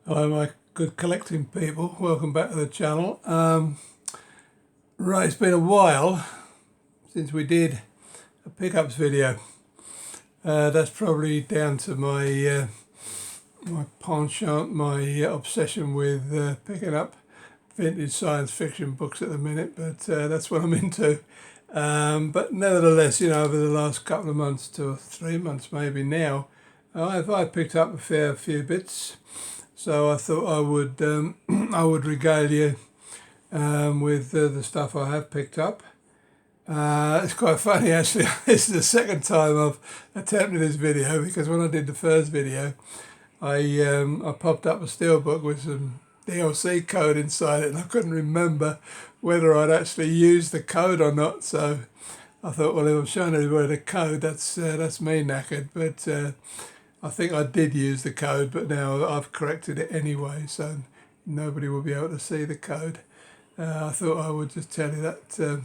Hello my good collecting people, welcome back to the channel. Right, it's been a while since we did a pickups video. That's probably down to my my penchant, my obsession with picking up vintage science fiction books at the minute, but that's what I'm into. But nevertheless, you know, over the last couple of months, 2 or 3 months maybe now, I've picked up a fair few bits. So I thought I would I would regale you with the stuff I have picked up. It's quite funny actually. This is the second time I've attempted this video, because when I did the first video, I popped up a steelbook with some DLC code inside it, and I couldn't remember whether I'd actually used the code or not. So I thought, well, if I'm showing everybody the code, that's me knackered. But I think I did use the code, but now I've corrected it anyway, so nobody will be able to see the code. I thought I would just tell you that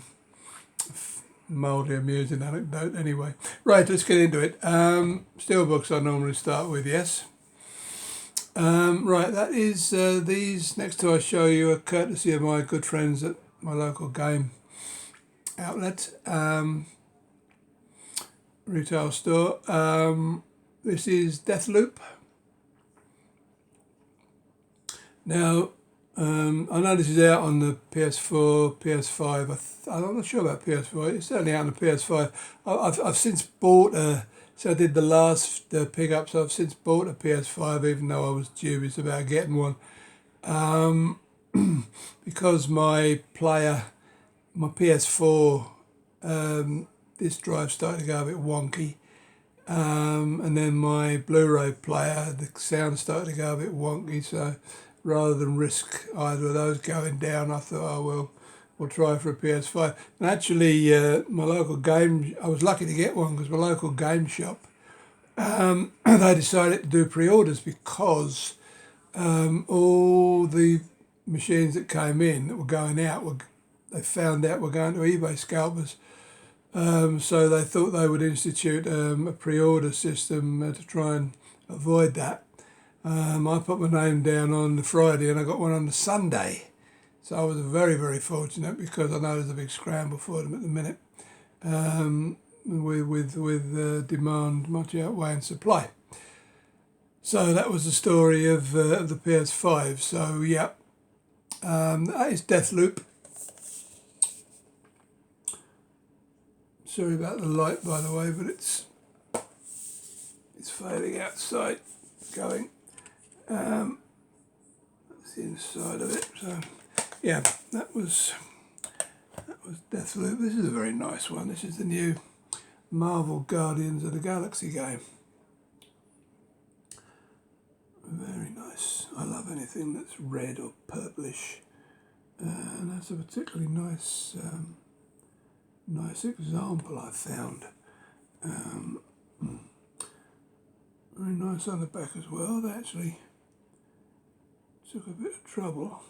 mildly amusing anecdote anyway. Right, let's get into it. Steelbooks I normally start with, yes. Right, that is these next two I show you are courtesy of my good friends at my local game outlet, retail store. This is Deathloop. Now, I know this is out on the PS4, PS5. I'm not sure about PS4. It's certainly out on the PS5. I've since bought so I did the last pickups. I've since bought a PS5, even though I was dubious about getting one, because my PS4 disk drive started to go a bit wonky. And then my Blu-ray player, the sound started to go a bit wonky, so rather than risk either of those going down, I thought, oh well, we'll try for a PS5. And actually, my local game, I was lucky to get one, because my local game shop, they decided to do pre-orders, because all the machines that came in that were going out, they found out were going to eBay scalpers. So they thought they would institute a pre-order system to try and avoid that. I put my name down on the Friday and I got one on the Sunday. So I was very, very fortunate, because I know there's a big scramble for them at the minute, with demand much outweighing supply. So that was the story of the PS5. So yeah, that is Deathloop. Sorry about the light, by the way, but it's fading outside. Going. That's the inside of it. So yeah, that was Deathloop. This is a very nice one. This is the new Marvel Guardians of the Galaxy game. Very nice. I love anything that's red or purplish, and that's a particularly nice example I found. Very nice on the back as well. They actually took a bit of trouble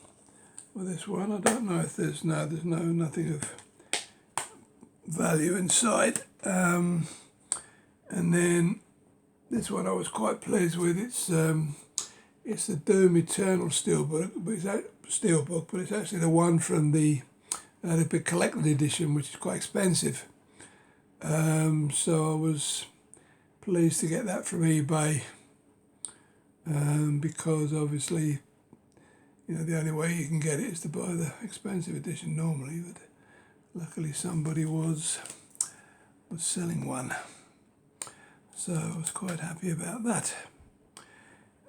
with this one. I don't know if there's nothing of value inside. And then this one I was quite pleased with. It's the Doom Eternal Steelbook, but it's actually the one from the big collected edition, which is quite expensive. So I was pleased to get that from eBay, because obviously, you know, the only way you can get it is to buy the expensive edition normally, but luckily somebody was selling one, so I was quite happy about that.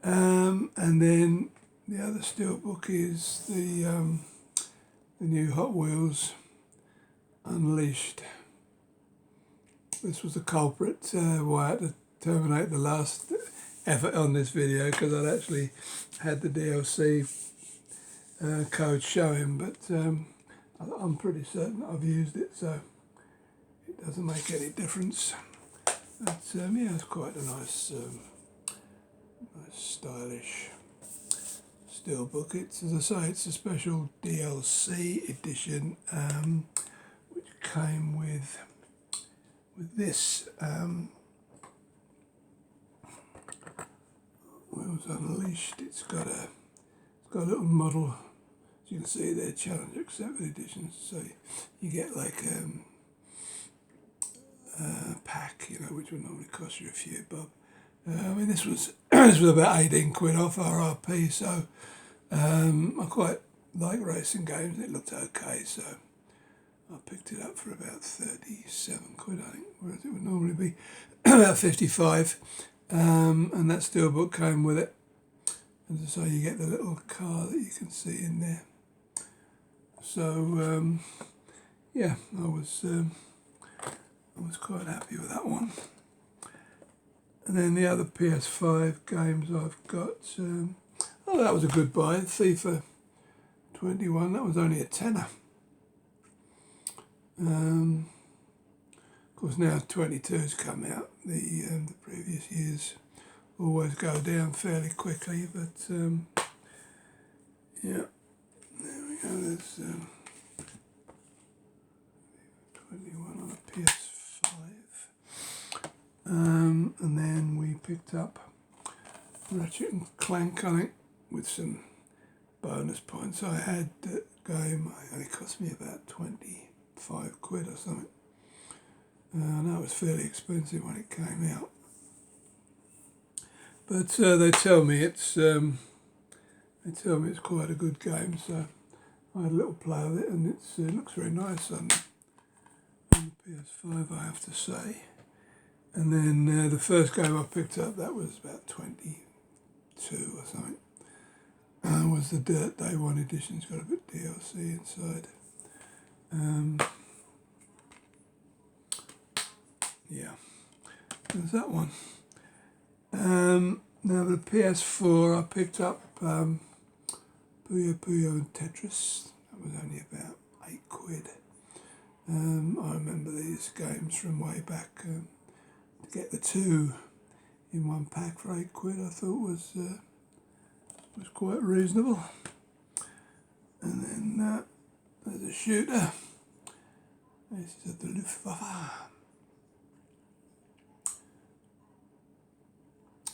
And then the other steelbook is the new Hot Wheels Unleashed. This was the culprit why I had to terminate the last effort on this video, because I'd actually had the DLC code showing, but I'm pretty certain I've used it, so it doesn't make any difference. But yeah, it's quite a nice stylish steelbook. It's, as I say, it's a special DLC edition, which came with this. Wheels Unleashed. It's got a little model, as you can see there, challenge accepted editions. So you get like a pack, you know, which would normally cost you a few bob. I mean, this was this was about 18 quid off RRP, so I quite like racing games. It looked okay, so I picked it up for about 37 quid, I think, whereas it would normally be about 55. And that steelbook came with it. As I say, you get the little car that you can see in there. So yeah, I was quite happy with that one. And then the other PS5 games I've got, oh, that was a good buy. FIFA 21, that was only a tenner. Of course, now 22's come out. The previous years always go down fairly quickly, but yeah, there we go. There's 21 on a PS5. And then we picked up Ratchet and Clank, I think, with some bonus points I had. That game only cost me about 25 quid or something. And that was fairly expensive when it came out. But they tell me it's quite a good game. So I had a little play with it, and it looks very nice on the PS5, I have to say. And then the first game I picked up, that was about 22 or something. Was the Dirt Day 1 edition. It's got a bit of DLC inside. Yeah, there's that one. Now the PS4, I picked up Puyo Puyo and Tetris. That was only about 8 quid. I remember these games from way back. To get the two in one pack for 8 quid, I thought was quite reasonable. And then there's a shooter. This is the Luftwaffe.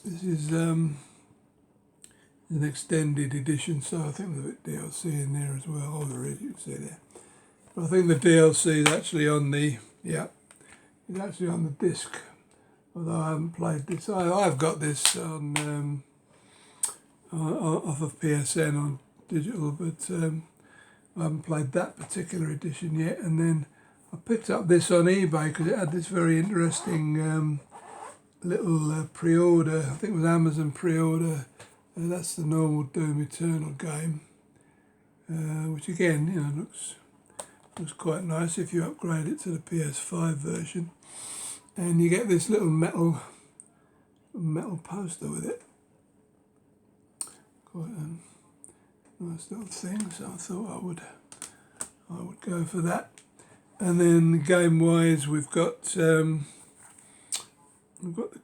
This is an extended edition, so I think there's a bit DLC in there as well. Oh, there is, you can see there. But I think the DLC is actually on the, yeah, it's actually on the disc. Although I haven't played this. I've got this on off of PSN on digital, but I haven't played that particular edition yet. And then I picked up this on eBay because it had this very interesting little pre-order. I think it was Amazon pre-order. That's the normal Doom Eternal game, which again, you know, looks quite nice if you upgrade it to the PS5 version. And you get this little metal poster with it. Quite a nice little thing, so I thought I would go for that. And then game-wise, we've got the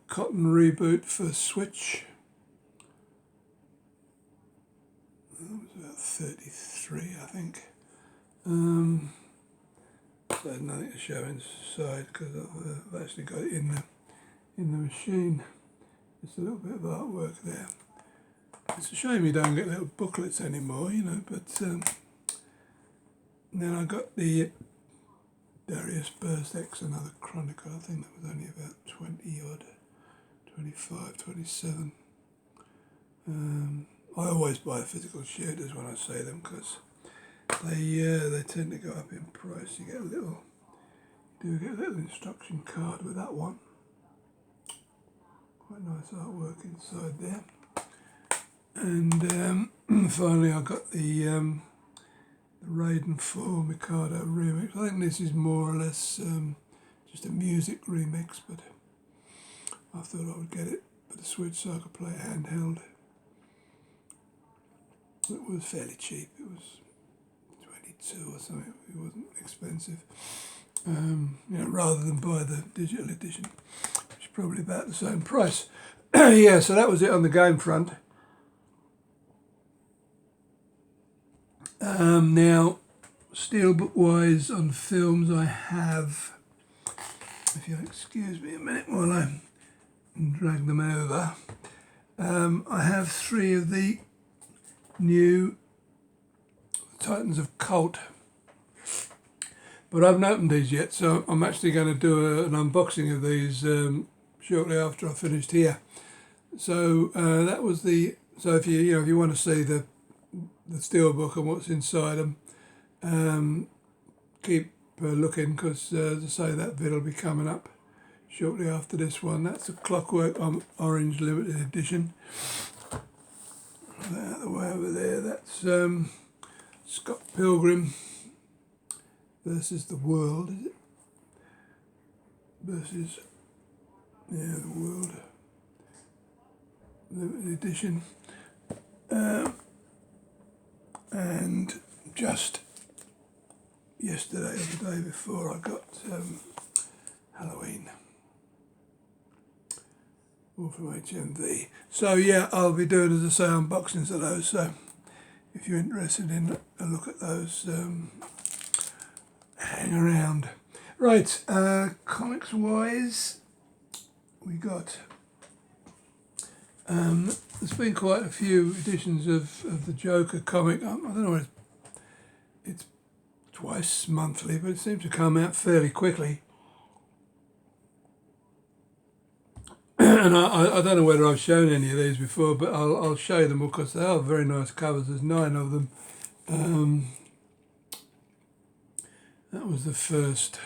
Cotton reboot for Switch. That was about 33, I think. So there's nothing to show inside because I've actually got it in the machine. Just a little bit of artwork there. It's a shame you don't get little booklets anymore, you know, but then I got the Darius Burst X, another Chronicle. I think that was only about 20 odd, 25, 27. I always buy physical shooters when I say them because they tend to go up in price. You do get a little instruction card with that one. Quite nice artwork inside there. And finally I got the Raiden 4 Mikado remix. I think this is more or less just a music remix, but I thought I would get it for the Switch so I could play it handheld. It was fairly cheap. It was 22 or something. It wasn't expensive. You know, rather than buy the digital edition, which is probably about the same price. Yeah, so that was it on the game front. Now, Steelbook-wise on films, I have, if you'll excuse me a minute while I drag them over, I have 3 of the new Titans of Cult, but I haven't opened these yet, so I'm actually going to do an unboxing of these shortly after I finished here. So that was the. So if you want to see the steelbook and what's inside them, keep looking, because as I say, that vid will be coming up shortly after this one. That's a Clockwork Orange limited edition. Out of the way over there. That's Scott Pilgrim versus the World, is it? Versus, yeah, the World limited edition. And just yesterday or the day before, I got Halloween, all from HMV. So yeah, I'll be doing, as I say, unboxings of those. So if you're interested in a look at those, hang around. Right, comics wise, we got. There's been quite a few editions of the Joker comic. I don't know, it's twice monthly, but it seems to come out fairly quickly. And I don't know whether I've shown any of these before, but I'll show you them all, because they are very nice covers. There's 9 of them. That was the first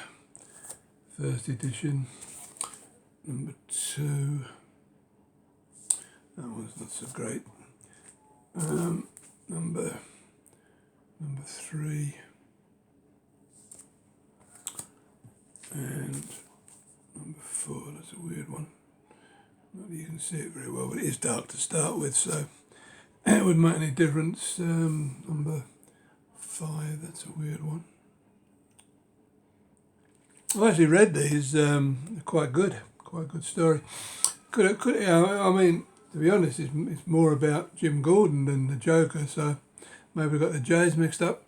edition. Number 2. That one's not so great. Number 3. And number 4, that's a weird one. Not that you can see it very well, but it is dark to start with, so it wouldn't make any difference. Number 5, that's a weird one. I've actually read these, they're quite good story. I mean, to be honest, it's more about Jim Gordon than the Joker, so maybe I got the J's mixed up.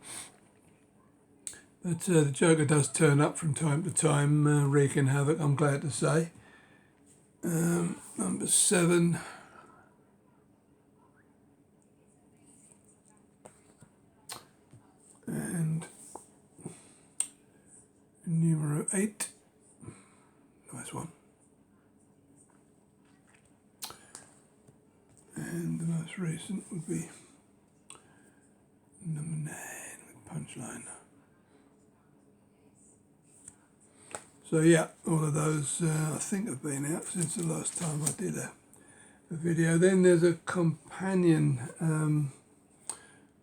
But the Joker does turn up from time to time, wreaking havoc, I'm glad to say. Number 7. And numero 8. Nice one. And the most recent would be number 9 with Punchline. So yeah, all of those I think have been out since the last time I did a video. Then there's a companion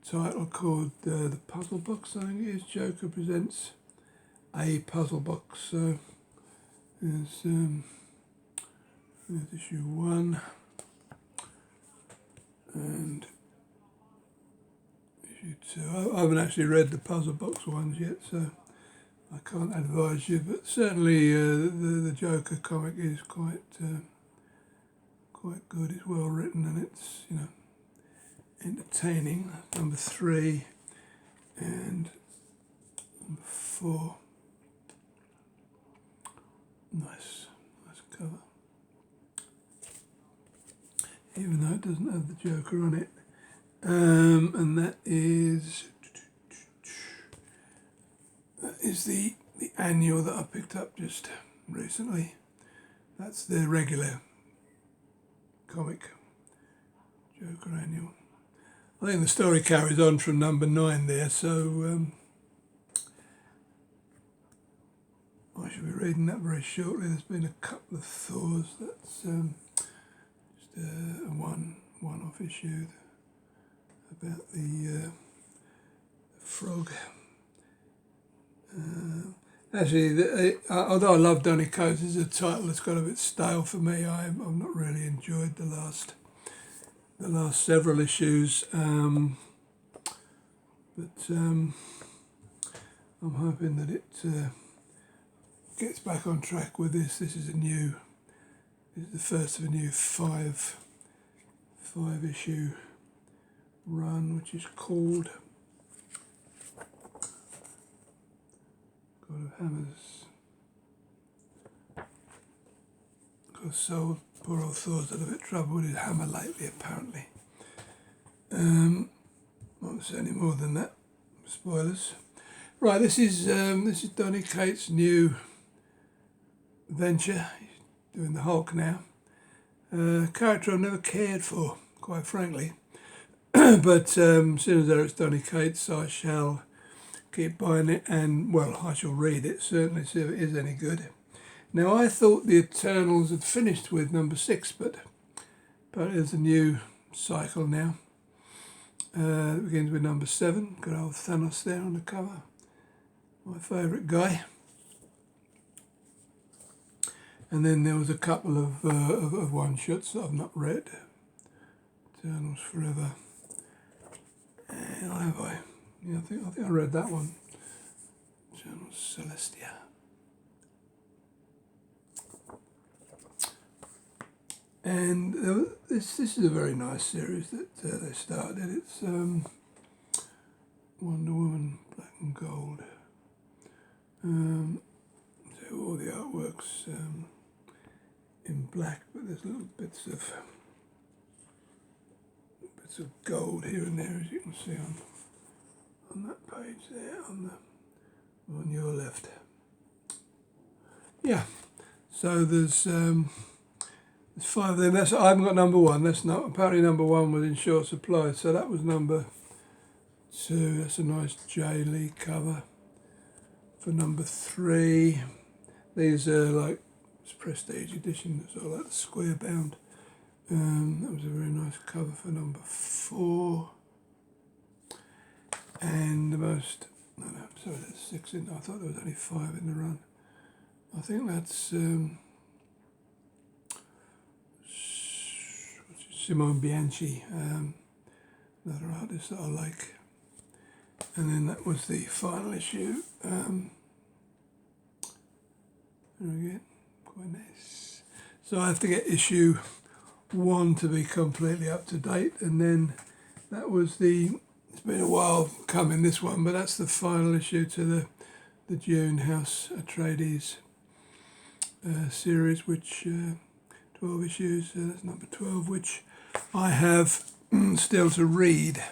title called The Puzzle Box, I think it is. Joker presents a puzzle box. So there's issue 1 and issue 2. I haven't actually read the puzzle box ones yet, so I can't advise you, but certainly the Joker comic is quite good. It's well written and it's, entertaining. Number 3 and number 4. Nice cover. Even though it doesn't have the Joker on it. And that is the annual that I picked up just recently. That's the regular comic Joker annual. I think the story carries on from number 9 there, so I should be reading that very shortly. There's been a couple of Thors. That's just a one-off issue about the frog. Actually, although I love Donny Cates, this is a title that's got a bit stale for me. I've not really enjoyed the last several issues, but I'm hoping that it gets back on track with this. This is the first of a new five issue run, which is called God of Hammers, God of Soul Poor old Thor's had a bit of trouble with his hammer lately, apparently. Won't say any more than that. Spoilers. Right, this is Donny Cates' new venture. He's doing the Hulk now. Character I've never cared for, quite frankly. But as soon as it's Donny Cates, I shall keep buying it, and well, I shall read it, certainly see if it is any good. Now, I thought the Eternals had finished with number 6, but there's a new cycle now. It begins with number 7. Good old Thanos there on the cover. My favourite guy. And then there was a couple of one-shots that I've not read. Eternals Forever. And what have I? Yeah, I think I read that one. Eternals Celestia. And this is a very nice series that they started. It's Wonder Woman, Black and Gold. So all the artwork's in black, but there's little bits of gold here and there, as you can see on that page there, on your left. Yeah. So there's 5 of them. I haven't got number 1. That's not, apparently number 1 was in short supply, so that was number 2. That's a nice J. Lee cover. For number 3, these are like prestige editions, or like square bound. That was a very nice cover for number 4. And the most, sorry, there's 6 in. I thought there was only 5 in the run. I think that's Simone Bianchi, another artist that I like. And then that was the final issue. Again, quite nice. So I have to get issue 1 to be completely up to date, and then that was it's been a while coming, this one, but that's the final issue to the June House Atreides series, which 12 issues, that's number 12, which I have still to read.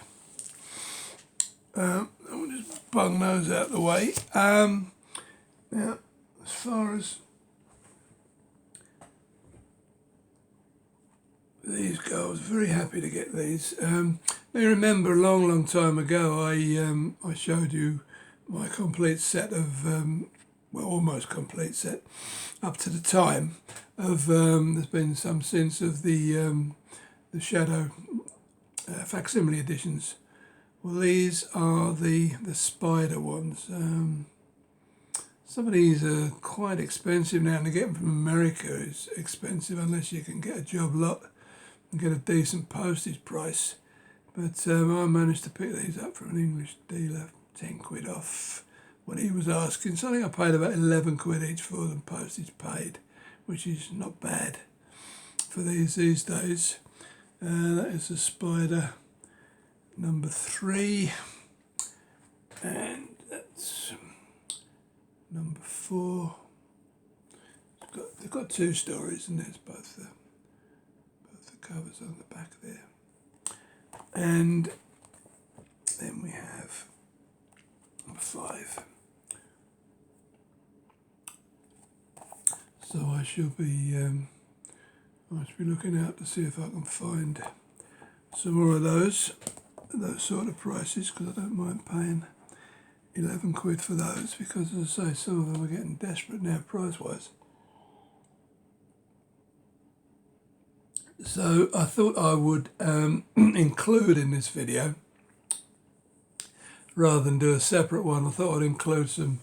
I'll just bung those out of the way. Now, as far as these go, I was very happy to get these. You remember a long time ago, I showed you my complete set of, well, almost complete set, up to the time of, there's been some since, of the Shadow facsimile editions. Well, these are the spider ones. Some of these are quite expensive now, and to get them from America is expensive unless you can get a job lot and get a decent postage price. But I managed to pick these up from an English dealer, 10 quid off what he was asking. So I think I paid about 11 quid each for them, postage paid, which is not bad for these days. That is the Spider number 3, and that's number 4. They've got 2 stories, and there's both the covers on the back there. And then we have number 5. So I shall be looking out to see if I can find some more of those sort of prices, because I don't mind paying 11 quid for those, because as I say, some of them are getting desperate now price wise. So I thought I would include in this video, rather than do a separate one, I thought I'd include some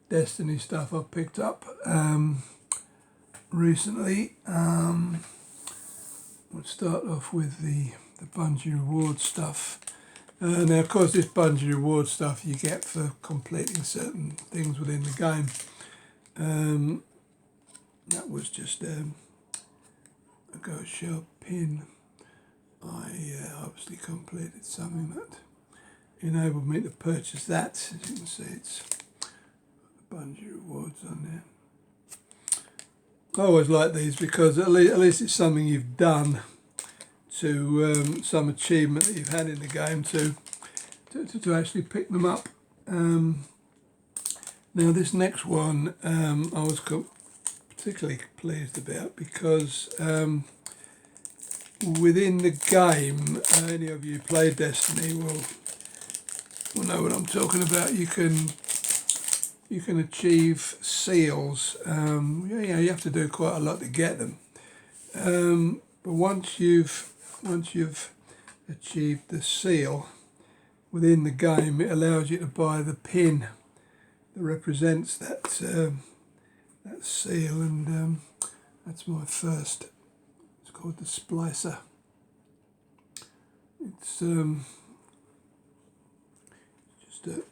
Destiny stuff I picked up recently. We'll start off with the Bungie reward stuff. Now, of course, this Bungie reward stuff you get for completing certain things within the game. That was just a ghost shell pin. I obviously completed something that enabled me to purchase that. As you can see, it's the Bungie rewards on there. I always like these because at least it's something you've done to some achievement that you've had in the game to actually pick them up. Now this next one I was particularly pleased about because within the game, any of you play Destiny will know what I'm talking about. You can achieve seals. You have to do quite a lot to get them. But once you've achieved the seal within the game, it allows you to buy the pin that represents that seal, and that's my first. It's called the splicer. It's just a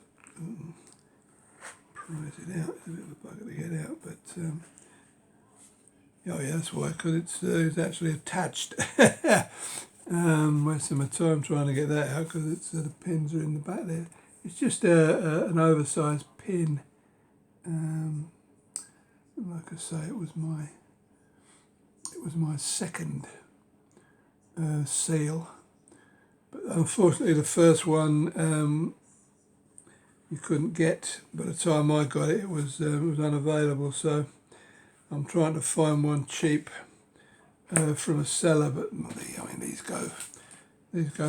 prise it out. It's a bit of a bugger to get out, but oh yeah, that's why, because it's actually attached. Wasting my time trying to get that out because it's the pins are in the back there. It's just an oversized pin. Like I say, it was my second seal, but unfortunately the first one you couldn't get. By the time I got it, it was unavailable. So I'm trying to find one cheap from a seller, but I mean these go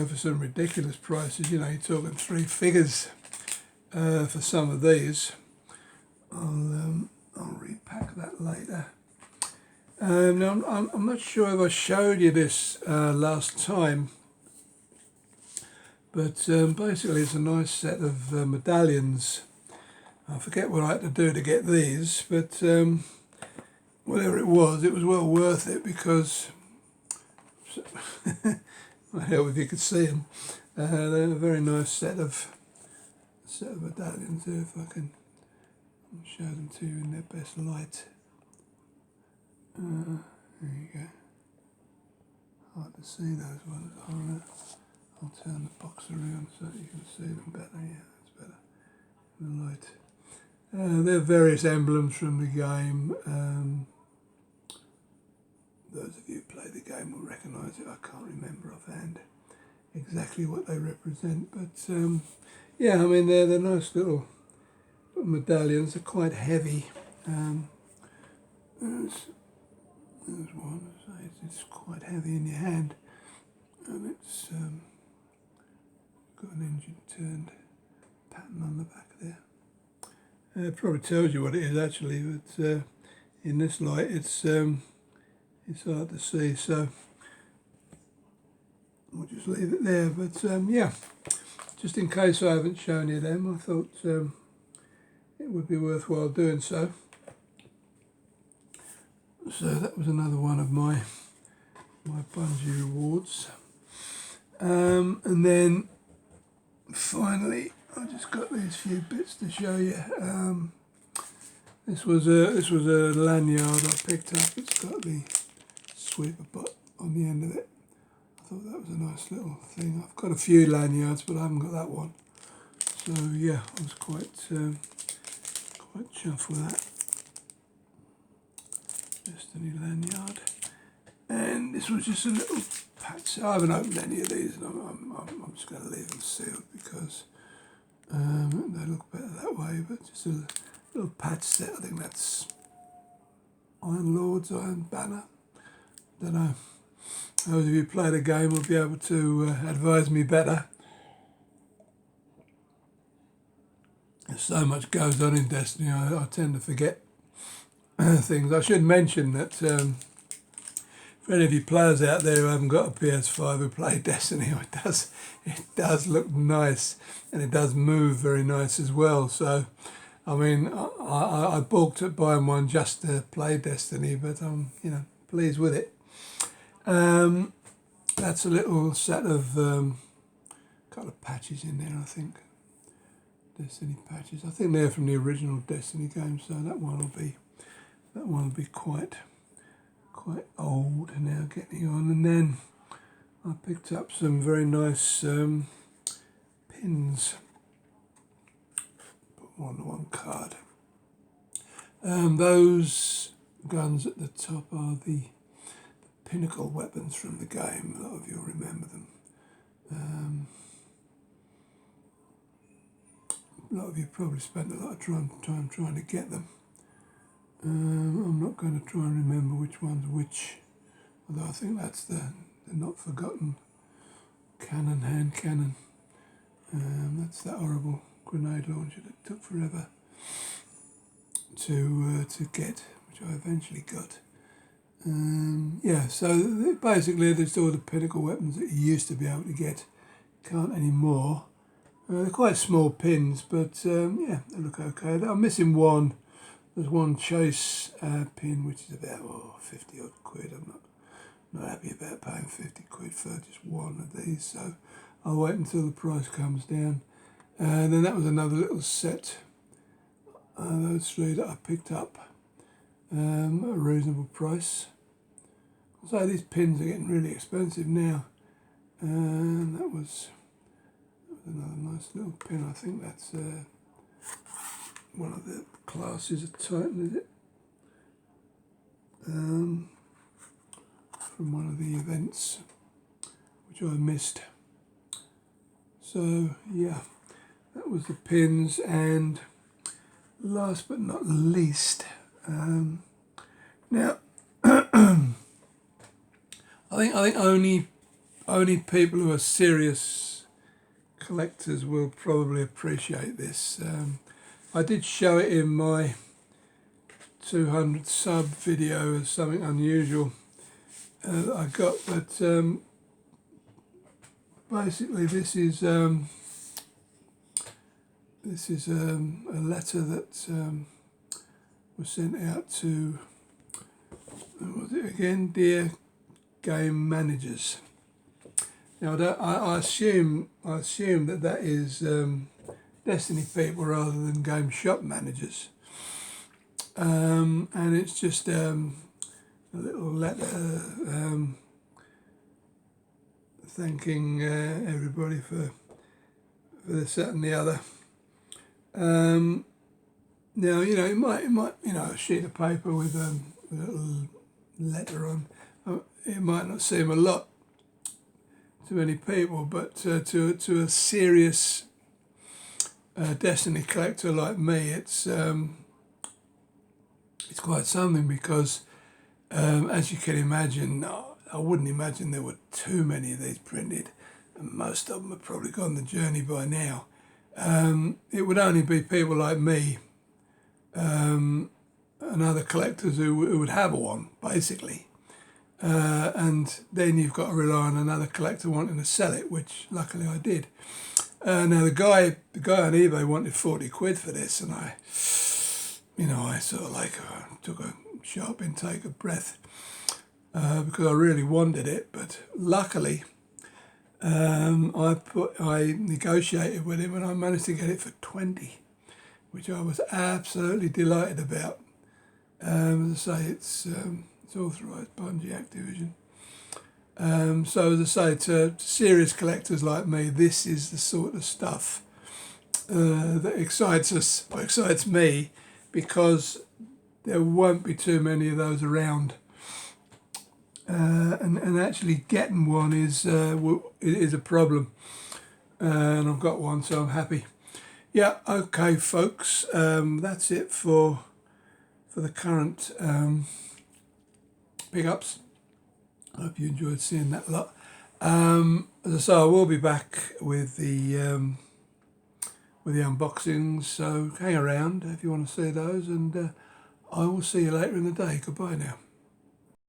for some ridiculous prices. You know, you're talking 3 figures for some of these. I'll repack that later. Now I'm not sure if I showed you this last time, but basically it's a nice set of medallions. I forget what I had to do to get these, but whatever it was well worth it because I hope if you could see them. They're a very nice set of medallions there. If I can show them to you in their best light. There you go. Hard to see those ones. I'll turn the box around so you can see them better. Yeah, that's better in the light. There are various emblems from the game. Those of you who play the game will recognise it. I can't remember offhand exactly what they represent, but yeah, I mean they're nice little medallions. Are quite heavy. There's one. It's quite heavy in your hand, and it's got an engine turned pattern on the back there. It probably tells you what it is actually, but in this light it's hard to see, so we'll just leave it there. But yeah, just in case I haven't shown you them, I thought it would be worthwhile doing so. So that was another one of my Bungie rewards. And then finally, I just got these few bits to show you. This was a lanyard I picked up. It's got the sweeper butt on the end of it. I thought that was a nice little thing. I've got a few lanyards, but I haven't got that one. So yeah, I was quite chuffed with that. Destiny lanyard, and this was just a little patch. I haven't opened any of these, and I'm just going to leave them sealed because they look better that way. But just a little patch set. I think that's Iron Lord's Iron Banner. Don't know. Those of you who play the game will be able to advise me better. There's so much goes on in Destiny. I tend to forget things. I should mention that for any of you players out there who haven't got a PS5 who play Destiny, it does look nice, and it does move very nice as well. So, I mean, I balked at buying one just to play Destiny, but I'm pleased with it. That's a little set of couple of patches in there, I think. Destiny patches. I think they're from the original Destiny game, so that one will be quite old now, getting on. And then I picked up some very nice pins. Put one on one card. Those guns at the top are the pinnacle weapons from the game. A lot of you will remember them. A lot of you probably spent a lot of time trying to get them. I'm not going to try and remember which one's which, although I think that's the not forgotten cannon, hand cannon. That's that horrible grenade launcher that took forever to get, which I eventually got. Yeah, so basically there's all the pinnacle weapons that you used to be able to get. Can't anymore. They're quite small pins, but yeah, they look okay. I'm missing one. There's one chase pin, which is about 50 odd quid. I'm not happy about paying 50 quid for just one of these, so I'll wait until the price comes down. And then that was another little set. Those three that I picked up at a reasonable price. So these pins are getting really expensive now. And that was another nice little pin. I think that's one of the classes of Titan, is it? From one of the events, which I missed. So yeah, that was the pins, and last but not least, now I think only people who are serious collectors will probably appreciate this. I did show it in my 200 sub video as something unusual that I got, but basically this is a letter that was sent out to, what was it again? Dear game managers. Now I assume that is Destiny people rather than game shop managers, and it's just a little letter thanking everybody for this, that, and the other. Now it might a sheet of paper with a little letter on. It might not seem a lot to many people, but to a serious Destiny collector like me, it's quite something, because as you can imagine, I wouldn't imagine there were too many of these printed, and most of them have probably gone the journey by now. It would only be people like me and other collectors who would have one, basically. And then you've got to rely on another collector wanting to sell it, which luckily I did. Now the guy on eBay wanted 40 quid for this, and I sort of took a sharp intake of breath because I really wanted it. But luckily, I negotiated with him, and I managed to get it for 20, which I was absolutely delighted about. As I say, it's authorised Bungie Activision. So as I say, to serious collectors like me, this is the sort of stuff that excites us, or excites me, because there won't be too many of those around. And actually getting one is a problem. And I've got one, so I'm happy. Yeah, okay, folks. That's it for the current pickups. I hope you enjoyed seeing that lot. As I say, I will be back with the unboxings, so hang around if you want to see those, and I will see you later in the day. Goodbye now.